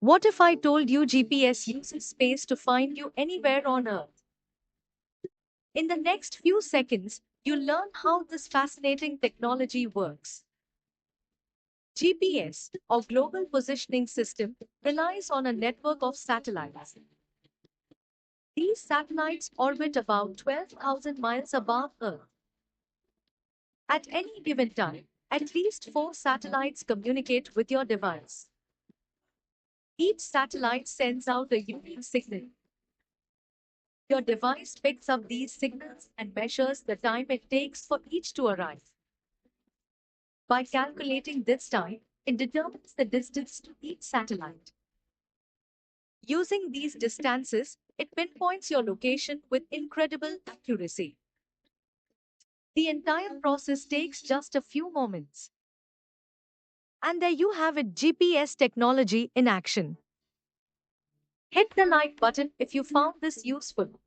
What if I told you GPS uses space to find you anywhere on Earth? In the next few seconds, you'll learn how this fascinating technology works. GPS, or Global Positioning System, relies on a network of satellites. These satellites orbit about 12,000 miles above Earth. At any given time, at least four satellites communicate with your device. Each satellite sends out a unique signal. Your device picks up these signals and measures the time it takes for each to arrive. By calculating this time, it determines the distance to each satellite. Using these distances, it pinpoints your location with incredible accuracy. The entire process takes just a few moments. And there you have it, GPS technology in action. Hit the like button if you found this useful.